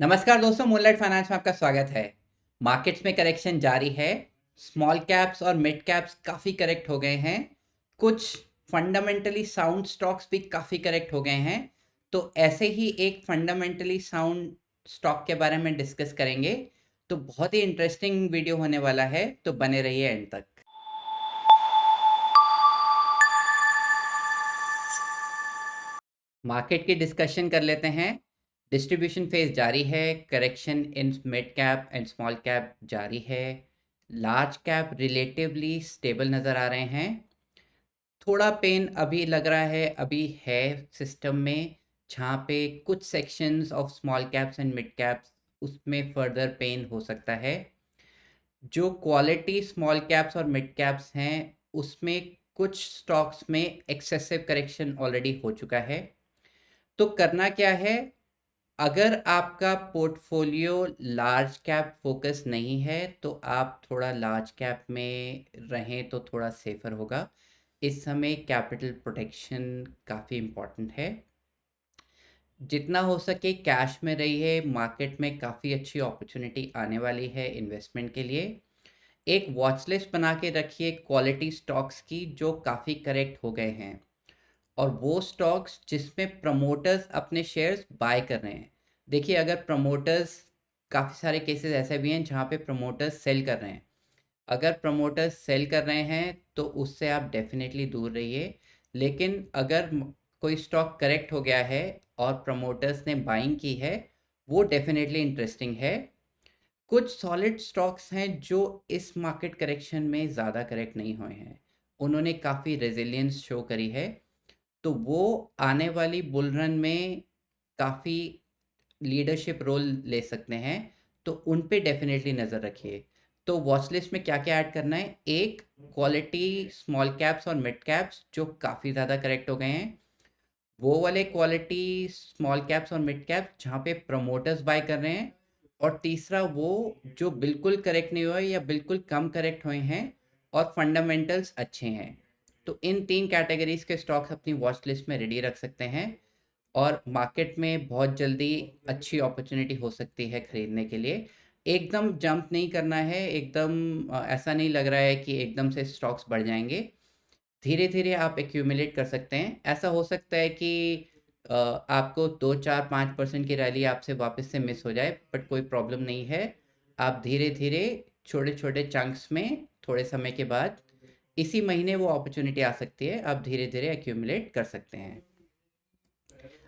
नमस्कार दोस्तों, moonlight finance में आपका स्वागत है। मार्केट्स में करेक्शन जारी है। स्मॉल कैप्स और मिड कैप्स काफ़ी करेक्ट हो गए हैं। कुछ फंडामेंटली साउंड स्टॉक्स भी काफ़ी करेक्ट हो गए हैं। तो ऐसे ही एक फंडामेंटली साउंड स्टॉक के बारे में डिस्कस करेंगे। तो बहुत ही इंटरेस्टिंग वीडियो होने वाला है, तो बने रहिए एंड तक। मार्केट की डिस्कशन कर लेते हैं। डिस्ट्रीब्यूशन फेज जारी है। Correction in mid cap and small cap जारी है। लार्ज कैप रिलेटिवली स्टेबल नज़र आ रहे हैं। थोड़ा पेन अभी लग रहा है, अभी है सिस्टम में, जहाँ पे कुछ sections of small caps and mid caps उसमें फर्दर पेन हो सकता है। जो क्वालिटी स्मॉल कैप्स और मिड कैप्स हैं उसमें कुछ स्टॉक्स में एक्सेसिव करेक्शन ऑलरेडी हो चुका है। तो करना क्या है? अगर आपका पोर्टफोलियो लार्ज कैप फोकस नहीं है तो आप थोड़ा लार्ज कैप में रहें तो थोड़ा सेफर होगा। इस समय कैपिटल प्रोटेक्शन काफ़ी इम्पॉर्टेंट है। जितना हो सके कैश में रहिए। मार्केट में काफ़ी अच्छी अपॉर्चुनिटी आने वाली है इन्वेस्टमेंट के लिए। एक वॉच लिस्ट बना के रखिए क्वालिटी स्टॉक्स की जो काफ़ी करेक्ट हो गए हैं, और वो स्टॉक्स जिसमें प्रमोटर्स अपने शेयर्स बाय कर रहे हैं। देखिए, अगर प्रमोटर्स, काफ़ी सारे केसेस ऐसे भी हैं जहाँ पे प्रमोटर्स सेल कर रहे हैं। अगर प्रमोटर्स सेल कर रहे हैं तो उससे आप डेफिनेटली दूर रहिए। लेकिन अगर कोई स्टॉक करेक्ट हो गया है और प्रमोटर्स ने बाइंग की है, वो डेफिनेटली इंटरेस्टिंग है। कुछ सॉलिड स्टॉक्स हैं जो इस मार्केट करेक्शन में ज़्यादा करेक्ट नहीं हुए हैं, उन्होंने काफ़ी रेजिलियंस शो करी है। तो वो आने वाली बुल रन में काफ़ी लीडरशिप रोल ले सकते हैं। तो उन पे डेफिनेटली नज़र रखिए। तो वॉच लिस्ट में क्या क्या ऐड करना है? एक, क्वालिटी स्मॉल कैप्स और मिड कैप्स जो काफ़ी ज़्यादा करेक्ट हो गए हैं, वो वाले क्वालिटी स्मॉल कैप्स और मिड कैप्स जहाँ पे प्रमोटर्स बाय कर रहे हैं। और तीसरा वो जो बिल्कुल करेक्ट नहीं हुए या बिल्कुल कम करेक्ट हुए हैं और फंडामेंटल्स अच्छे हैं। तो इन तीन कैटेगरीज के स्टॉक्स अपनी वॉच लिस्ट में रेडी रख सकते हैं। और मार्केट में बहुत जल्दी अच्छी अपॉर्चुनिटी हो सकती है खरीदने के लिए। एकदम जंप नहीं करना है, एकदम ऐसा नहीं लग रहा है कि एकदम से स्टॉक्स बढ़ जाएंगे। धीरे धीरे आप एक्यूमुलेट कर सकते हैं। ऐसा हो सकता है कि आपको 2 4 5% की रैली आपसे वापस से मिस हो जाए, बट कोई प्रॉब्लम नहीं है। आप धीरे धीरे छोटे छोटे चंक्स में थोड़े समय के बाद, इसी महीने वो अपॉर्चुनिटी आ सकती है, आप धीरे धीरे एक्यूमुलेट कर सकते हैं।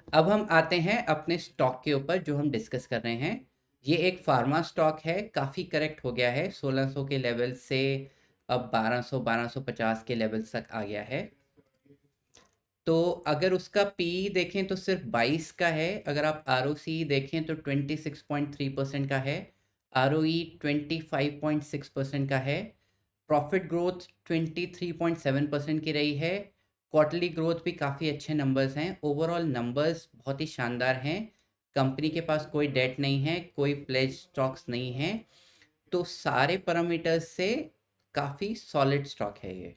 अब हम आते हैं अपने स्टॉक के ऊपर जो हम डिस्कस कर रहे हैं। ये एक फार्मा स्टॉक है, काफ़ी करेक्ट हो गया है 1600 के लेवल से। अब 1200 1250 के लेवल्स तक आ गया है। तो अगर उसका पी देखें तो सिर्फ 22 का है। अगर आप आर देखें तो 26.3% का है। आर 25.6% का है। प्रॉफिट ग्रोथ 23.7% की रही है। क्वार्टरली ग्रोथ भी काफ़ी अच्छे नंबर्स हैं। ओवरऑल नंबर्स बहुत ही शानदार हैं। कंपनी के पास कोई डेट नहीं है, कोई प्लेज स्टॉक्स नहीं है। तो सारे पैरामीटर्स से काफ़ी सॉलिड स्टॉक है ये।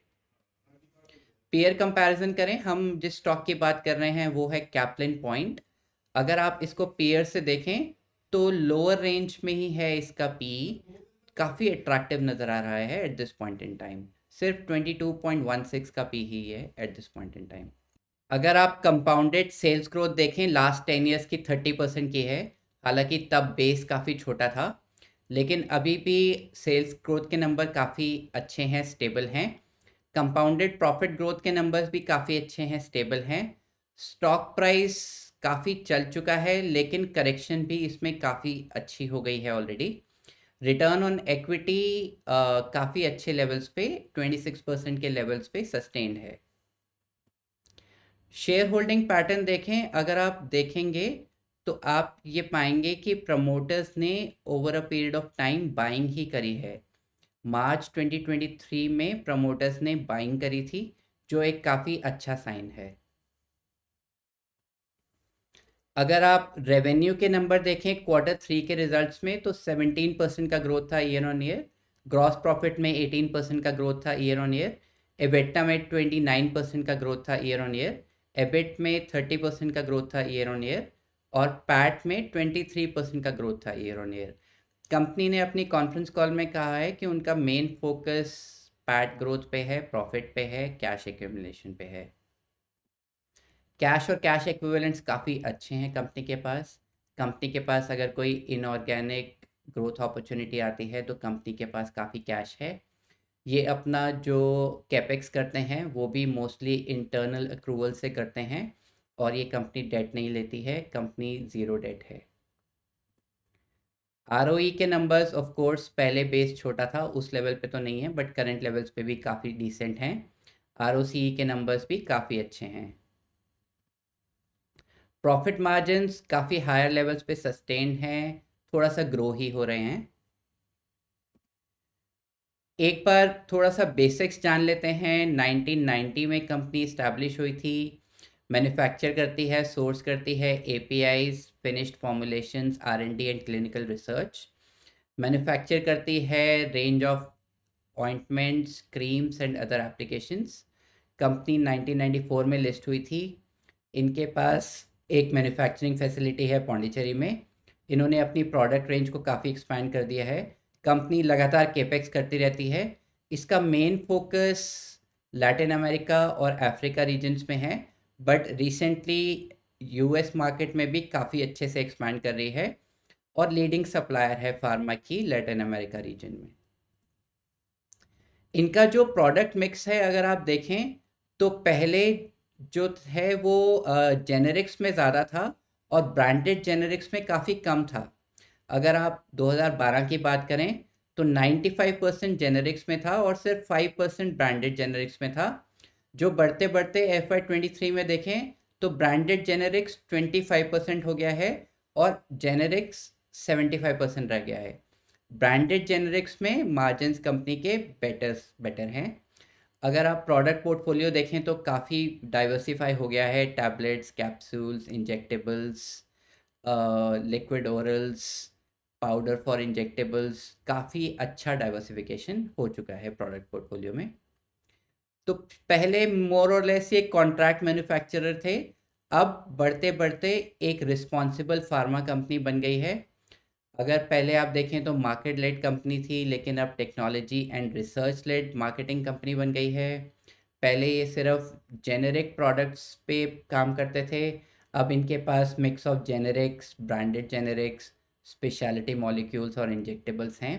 पेयर कंपैरिजन करें, हम जिस स्टॉक की बात कर रहे हैं वो है कैप्लिन पॉइंट। अगर आप इसको पेयर से देखें तो लोअर रेंज में ही है इसका पी। काफ़ी अट्रैक्टिव नज़र आ रहा है at this point in time. सिर्फ 22.16 का पी ही है at this point in time. अगर आप कंपाउंडेड सेल्स ग्रोथ देखें, लास्ट 10 ईयर्स की 30% की है। हालांकि तब बेस काफ़ी छोटा था, लेकिन अभी भी सेल्स ग्रोथ के नंबर काफ़ी अच्छे हैं, स्टेबल हैं। कंपाउंडेड प्रॉफिट ग्रोथ के नंबर्स भी काफ़ी अच्छे हैं, स्टेबल हैं। स्टॉक प्राइस काफ़ी चल चुका है, लेकिन करेक्शन भी इसमें काफ़ी अच्छी हो गई है ऑलरेडी। रिटर्न ऑन एक्विटी काफ़ी अच्छे लेवल्स पे, 26% के लेवल्स पे सस्टेन्ड है। शेयर होल्डिंग पैटर्न देखें, अगर आप देखेंगे तो आप ये पाएंगे कि प्रमोटर्स ने over a period of time buying ही करी है। मार्च 2023 में प्रमोटर्स ने बाइंग करी थी, जो एक काफ़ी अच्छा साइन है। अगर आप रेवेन्यू के नंबर देखें Q3 के रिजल्ट्स में तो 17% का ग्रोथ था year on year. Gross profit में 18% का ग्रोथ था ईयर ऑन ईयर। एबिटा में 29% का ग्रोथ था ईयर ऑन ईयर। एबिट में 30% का ग्रोथ था ईयर ऑन ईयर। और पैट में 23% का ग्रोथ था ईयर ऑन ईयर। कंपनी ने अपनी कॉन्फ्रेंस कॉल में कहा है कि उनका मेन फोकस पैट ग्रोथ पे है, प्रॉफिट पे है, कैश एक्यूमुलेशन पे है। कैश और कैश एक्विवेलेंट्स काफ़ी अच्छे हैं कंपनी के पास। कंपनी के पास अगर कोई इनऑर्गेनिक ग्रोथ अपॉर्चुनिटी आती है तो कंपनी के पास काफ़ी कैश है। ये अपना जो कैपेक्स करते हैं वो भी मोस्टली इंटरनल अक्रूवल से करते हैं और ये कंपनी डेट नहीं लेती है, कंपनी ज़ीरो डेट है। आरओई के नंबर्स ऑफ कोर्स पहले बेस छोटा था उस लेवल पे तो नहीं है, बट करंट लेवल्स पे भी काफ़ी डिसेंट हैं। आरओसीई के नंबर्स भी काफ़ी अच्छे हैं। प्रॉफिट मार्जिन्स काफ़ी हायर लेवल्स पे सस्टेन्ड हैं, थोड़ा सा ग्रो ही हो रहे हैं। एक बार थोड़ा सा बेसिक्स जान लेते हैं। 1990 में कंपनी इस्टेब्लिश हुई थी। मैन्युफैक्चर करती है, सोर्स करती है APIs, finished formulations, R and D and clinical research. Manufacture करती है range of ointments, creams and other applications. Company 1994 में लिस्ट हुई थी। इनके पास एक मैन्युफैक्चरिंग फैसिलिटी है पौंडीचेरी में। इन्होंने अपनी प्रोडक्ट रेंज को काफ़ी एक्सपैंड कर दिया है। कंपनी लगातार केपेक्स करती रहती है। इसका मेन फोकस लैटिन अमेरिका और अफ्रीका रीजन्स में है, बट रिसेंटली यूएस मार्केट में भी काफ़ी अच्छे से एक्सपैंड कर रही है और लीडिंग सप्लायर है फार्मा की लैटिन अमेरिका रीजन में। इनका जो प्रोडक्ट मिक्स है अगर आप देखें तो पहले जो है वो जेनेरिक्स में ज़्यादा था और ब्रांडेड जेनेरिक्स में काफ़ी कम था। अगर आप 2012 की बात करें तो 95% जेनेरिक्स में था और सिर्फ 5% ब्रांडेड जेनेरिक्स में था। जो बढ़ते बढ़ते FY23 में देखें तो ब्रांडेड जेनेरिक्स 25% हो गया है और जेनेरिक्स 75% रह गया है। ब्रांडेड जेनेरिक्स में मार्जिन्स कंपनी के बेटर हैं। अगर आप प्रोडक्ट पोर्टफोलियो देखें तो काफ़ी डाइवर्सिफाई हो गया है। Tablets, capsules, injectables, liquid orals, powder for injectables, काफ़ी अच्छा डाइवर्सिफिकेशन हो चुका है प्रोडक्ट पोर्टफोलियो में। तो पहले मोर और लेस ये कॉन्ट्रैक्ट मैन्युफैक्चरर थे, अब बढ़ते बढ़ते एक रिस्पॉन्सिबल फार्मा कंपनी बन गई है। अगर पहले आप देखें तो मार्केट लेड कंपनी थी, लेकिन अब technology and research led marketing company बन गई है। पहले ये सिर्फ जेनेरिक प्रोडक्ट्स पे काम करते थे, अब इनके पास mix of generics, branded generics, speciality molecules और इंजेक्टेबल्स हैं।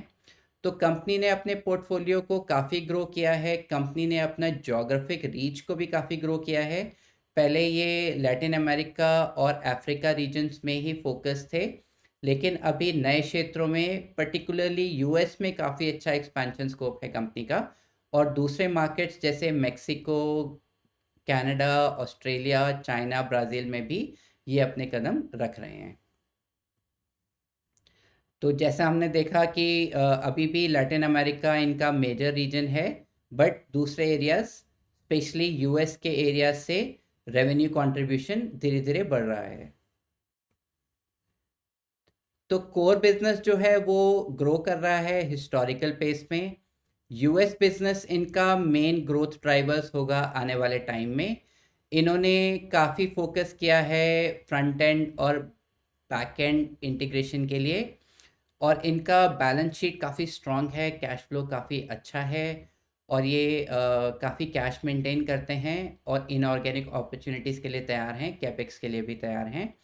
तो कंपनी ने अपने पोर्टफोलियो को काफ़ी ग्रो किया है। कंपनी ने अपना जोग्राफिक रीच को भी काफ़ी ग्रो किया है। पहले ये लैटिन अमेरिका और अफ्रीका रीजन्स में ही फोकस थे, लेकिन अभी नए क्षेत्रों में पर्टिकुलरली यूएस में काफ़ी अच्छा एक्सपेंशन स्कोप है कंपनी का और दूसरे मार्केट्स जैसे Mexico, Canada, Australia, China, Brazil में भी ये अपने कदम रख रहे हैं। तो जैसा हमने देखा कि अभी भी लैटिन अमेरिका इनका मेजर रीजन है, बट दूसरे एरियाज स्पेशली यूएस के एरियाज से रेवेन्यू कंट्रीब्यूशन धीरे धीरे बढ़ रहा है। तो कोर बिजनेस जो है वो ग्रो कर रहा है हिस्टोरिकल पेस में। यूएस बिजनेस इनका मेन ग्रोथ ड्राइवर्स होगा आने वाले टाइम में। इन्होंने काफ़ी फोकस किया है फ्रंट एंड और बैक एंड इंटीग्रेशन के लिए और इनका बैलेंस शीट काफ़ी स्ट्रॉन्ग है, कैश फ्लो काफ़ी अच्छा है और ये काफ़ी कैश मेंटेन करते हैं और इनऑर्गेनिक अपॉर्चुनिटीज़ के लिए तैयार हैं, कैपेक्स के लिए भी तैयार हैं।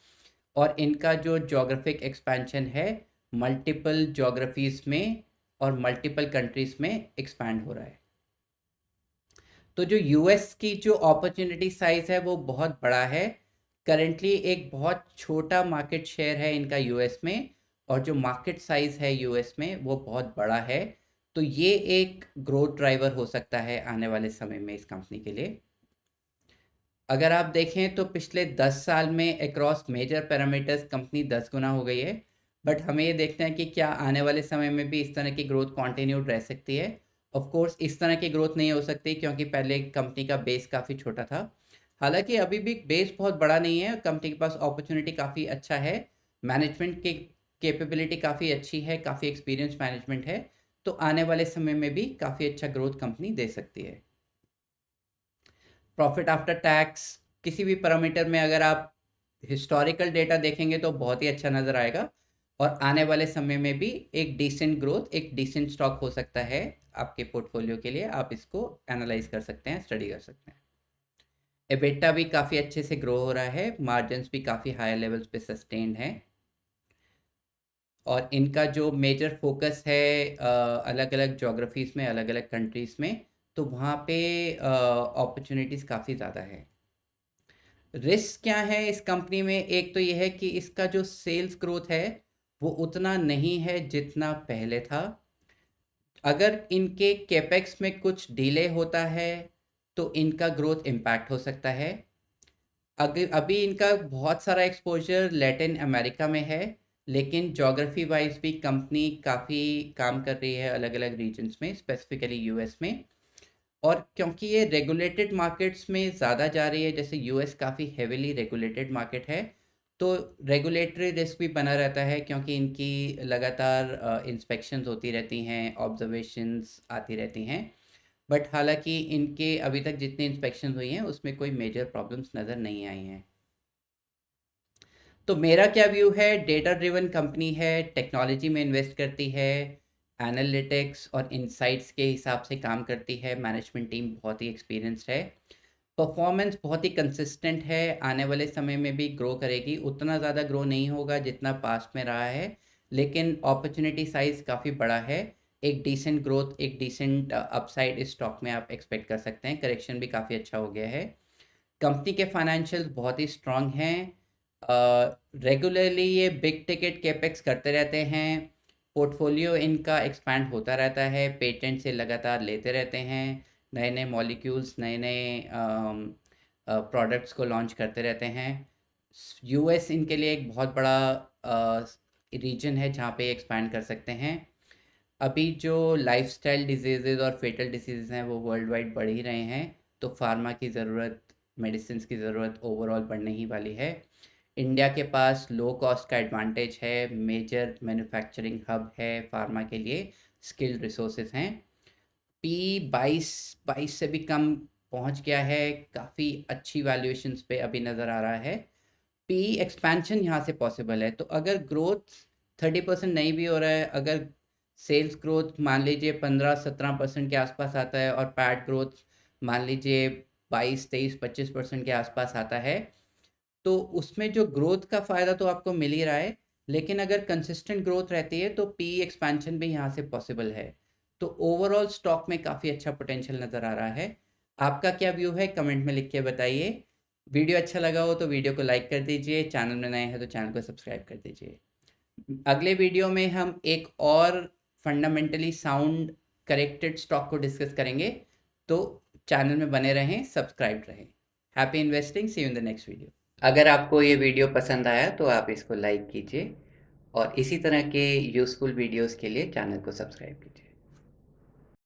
और इनका जो ज्योग्राफिक एक्सपेंशन है मल्टीपल ज्योग्राफीज़ में और मल्टीपल कंट्रीज़ में एक्सपैंड हो रहा है। तो जो यूएस की जो अपॉर्चुनिटी साइज़ है वो बहुत बड़ा है। करेंटली एक बहुत छोटा मार्केट शेयर है इनका यूएस में और जो मार्केट साइज़ है यूएस में वो बहुत बड़ा है। तो ये एक ग्रोथ ड्राइवर हो सकता है आने वाले समय में इस कंपनी के लिए। अगर आप देखें तो पिछले 10 साल में अक्रॉस मेजर पैरामीटर्स कंपनी 10 गुना हो गई है, बट हमें ये देखना है कि क्या आने वाले समय में भी इस तरह की ग्रोथ कंटिन्यूड रह सकती है। ऑफ कोर्स इस तरह की ग्रोथ नहीं हो सकती क्योंकि पहले कंपनी का बेस काफ़ी छोटा था। हालांकि अभी भी बेस बहुत बड़ा नहीं है, कंपनी के पास अपॉर्चुनिटी काफ़ी अच्छा है, मैनेजमेंट की कैपेबिलिटी काफ़ी अच्छी है, काफ़ी एक्सपीरियंस मैनेजमेंट है। तो आने वाले समय में भी काफ़ी अच्छा ग्रोथ कंपनी दे सकती है। प्रॉफिट आफ्टर टैक्स किसी भी पैरामीटर में अगर आप हिस्टोरिकल डेटा देखेंगे तो बहुत ही अच्छा नज़र आएगा और आने वाले समय में भी एक डिसेंट ग्रोथ, एक डिसेंट स्टॉक हो सकता है आपके पोर्टफोलियो के लिए। आप इसको एनालाइज कर सकते हैं, स्टडी कर सकते हैं। एबिटा भी काफ़ी अच्छे से ग्रो हो रहा है, मार्जिन्स भी काफ़ी हायर लेवल्स पे सस्टेन्ड हैं और इनका जो मेजर फोकस है अलग अलग जोग्राफीज़ में, अलग अलग कंट्रीज़ में, तो वहाँ पे अपॉर्चुनिटीज़ काफ़ी ज़्यादा है। रिस्क क्या है इस कंपनी में? एक तो ये है कि इसका जो सेल्स ग्रोथ है वो उतना नहीं है जितना पहले था। अगर इनके कैपेक्स में कुछ डिले होता है तो इनका ग्रोथ इम्पैक्ट हो सकता है। अगर अभी इनका बहुत सारा एक्सपोजर लैटिन अमेरिका में है, लेकिन ज्योग्राफी वाइज भी कंपनी काफ़ी काम कर रही है अलग अलग रीजन्स में, स्पेसिफिकली यूएस में। और क्योंकि ये रेगुलेटेड मार्केट्स में ज़्यादा जा रही है, जैसे यूएस काफ़ी हेविली रेगुलेटेड मार्केट है, तो रेगुलेटरी रिस्क भी बना रहता है क्योंकि इनकी लगातार इंस्पेक्शंस होती रहती हैं, ऑब्जर्वेशंस आती रहती हैं। बट हालांकि इनके अभी तक जितनी इंस्पेक्शन हुई हैं उसमें कोई मेजर प्रॉब्लम्स नज़र नहीं आई हैं। तो मेरा क्या व्यू है? डेटा ड्रिवन कंपनी है, टेक्नोलॉजी में इन्वेस्ट करती है, एनालिटिक्स और इंसाइट्स के हिसाब से काम करती है, मैनेजमेंट टीम बहुत ही एक्सपीरियंस्ड है, परफॉर्मेंस बहुत ही कंसिस्टेंट है, आने वाले समय में भी ग्रो करेगी। उतना ज़्यादा ग्रो नहीं होगा जितना पास्ट में रहा है, लेकिन अपॉर्चुनिटी साइज़ काफ़ी बड़ा है। एक डिसेंट ग्रोथ, एक डिसेंट अपसाइड इस स्टॉक में आप एक्सपेक्ट कर सकते हैं। करेक्शन भी काफ़ी अच्छा हो गया है। कंपनी के फाइनेंशियल्स बहुत ही स्ट्रॉन्ग हैं। रेगुलरली ये बिग टिकट कैपेक्स करते रहते हैं, पोर्टफोलियो इनका एक्सपैंड होता रहता है, पेटेंट से लगातार लेते रहते हैं, नए नए मॉलिक्यूल्स, नए नए प्रोडक्ट्स को लॉन्च करते रहते हैं। यूएस इनके लिए एक बहुत बड़ा रीजन है जहाँ पे एक्सपैंड कर सकते हैं। अभी जो लाइफस्टाइल डिजीज़ेज़ और फेटल डिसीज़ हैं वो वर्ल्ड वाइड बढ़ ही रहे हैं, तो फार्मा की ज़रूरत, मेडिसिन की ज़रूरत ओवरऑल बढ़ने ही वाली है। इंडिया के पास लो कॉस्ट का एडवांटेज है, मेजर मैन्युफैक्चरिंग हब है फार्मा के लिए, स्किल्ड रिसोर्सेज हैं। पी 22 से भी कम पहुंच गया है, काफ़ी अच्छी वैल्यूएशंस पे अभी नज़र आ रहा है। पी एक्सपेंशन यहाँ से पॉसिबल है, तो अगर ग्रोथ 30% नहीं भी हो रहा है, अगर सेल्स ग्रोथ मान लीजिए 15-17% के आसपास आता है और पैट ग्रोथ मान लीजिए 22-23-25% के आसपास आता है, तो उसमें जो ग्रोथ का फ़ायदा तो आपको मिल ही रहा है, लेकिन अगर कंसिस्टेंट ग्रोथ रहती है तो पी एक्सपेंशन भी यहाँ से पॉसिबल है। तो ओवरऑल स्टॉक में काफ़ी अच्छा पोटेंशियल नज़र आ रहा है। आपका क्या व्यू है? कमेंट में लिख के बताइए। वीडियो अच्छा लगा हो तो वीडियो को लाइक कर दीजिए, चैनल में नए हैं तो चैनल को सब्सक्राइब कर दीजिए। अगले वीडियो में हम एक और फंडामेंटली साउंड करेक्टेड स्टॉक को डिस्कस करेंगे, तो चैनल में बने रहें, सब्सक्राइब रहें। Happy investing, see you in the next video. अगर आपको ये वीडियो पसंद आया तो आप इसको लाइक कीजिए और इसी तरह के यूज़फुल वीडियोस के लिए चैनल को सब्सक्राइब कीजिए।